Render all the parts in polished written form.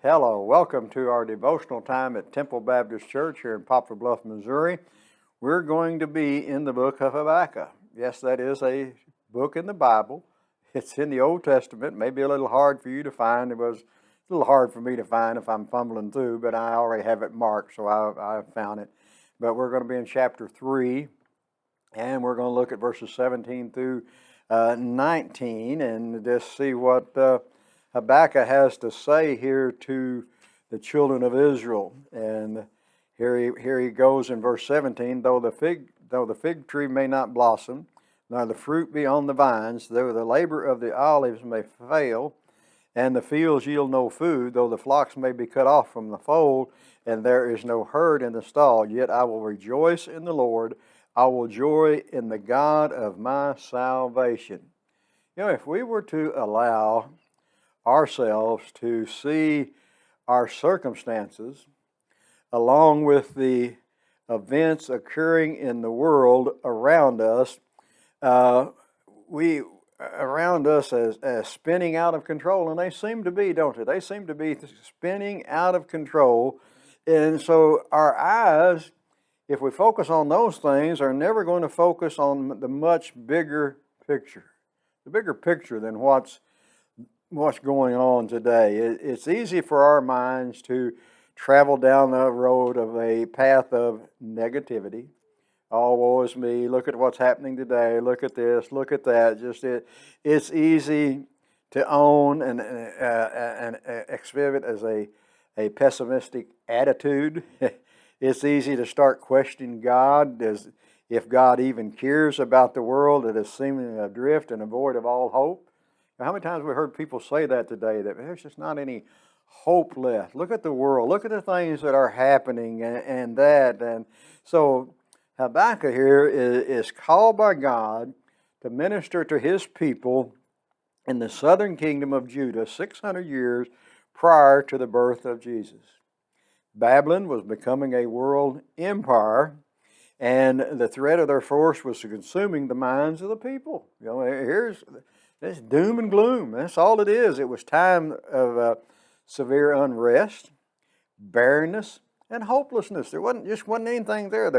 Hello, welcome to our devotional time at Temple Baptist Church here in Poplar, Bluff, Missouri. We're going to be in the book of Habakkuk. Yes, that is a book in the Bible. It's in the Old Testament, maybe a little hard for you to find. It was a little hard for me to find if I'm fumbling through, but I already have it marked, so I found it. But we're going to be in chapter 3, and we're going to look at verses 17 through 19 and just see what Habakkuk has to say here to the children of Israel. And here he goes in verse 17, though the fig tree may not blossom, nor the fruit be on the vines, though the labor of the olives may fail, and the fields yield no food, though the flocks may be cut off from the fold, and there is no herd in the stall, yet I will rejoice in the Lord. I will joy in the God of my salvation. You know, if we were to allow ourselves to see our circumstances along with the events occurring in the world around us, as spinning out of control, and they seem to be, don't they? They seem to be spinning out of control, and so our eyes, if we focus on those things, are never going to focus on the much bigger picture, the bigger picture than what's going on today. It's easy for our minds to travel down the road of a path of negativity. Oh, woe is me, look at what's happening today, look at this, look at that. It's easy to own and exhibit as a pessimistic attitude. It's easy to start questioning God, as if God even cares about the world that is seemingly adrift and devoid of all hope. How many times have we heard people say that today, that there's just not any hope left? Look at the world. Look at the things that are happening and that. And so Habakkuk here is called by God to minister to his people in the southern kingdom of Judah 600 years prior to the birth of Jesus. Babylon was becoming a world empire, and the threat of their force was consuming the minds of the people. You know, here's this doom and gloom. That's all it is. It was time of severe unrest, barrenness, and hopelessness. There wasn't anything there.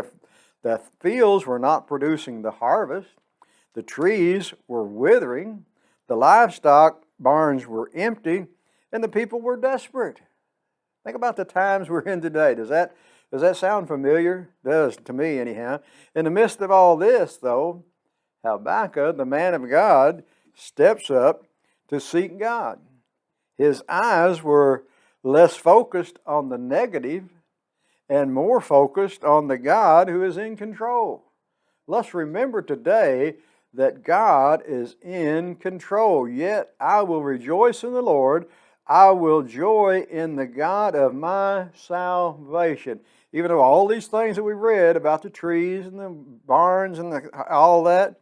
The fields were not producing the harvest. The trees were withering. The livestock barns were empty, and the people were desperate. Think about the times we're in today. Does that sound familiar? It does to me, anyhow. In the midst of all this, though, Habakkuk, the man of God, steps up to seek God. His eyes were less focused on the negative and more focused on the God who is in control. Let's remember today that God is in control. Yet I will rejoice in the Lord. I will joy in the God of my salvation. Even though all these things that we read about the trees and the barns and all that,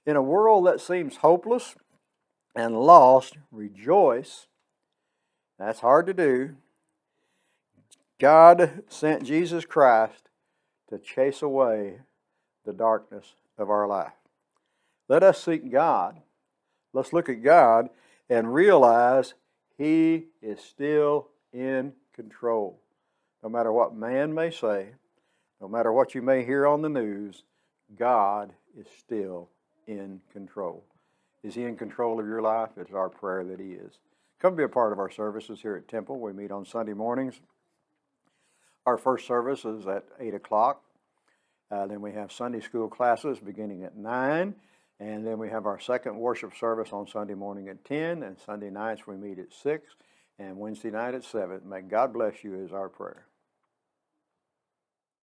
in a world that seems hopeless and lost, rejoice. That's hard to do. God sent Jesus Christ to chase away the darkness of our life. Let us seek God. Let's look at God and realize He is still in control. No matter what man may say, no matter what you may hear on the news, God is still in control. Is He in control of your life? It's our prayer that He is. Come be a part of our services here at Temple. We meet on Sunday mornings. Our first service is at 8 o'clock. Then we have Sunday school classes beginning at 9. And then we have our second worship service on Sunday morning at 10. And Sunday nights we meet at 6. And Wednesday night at 7. May God bless you is our prayer.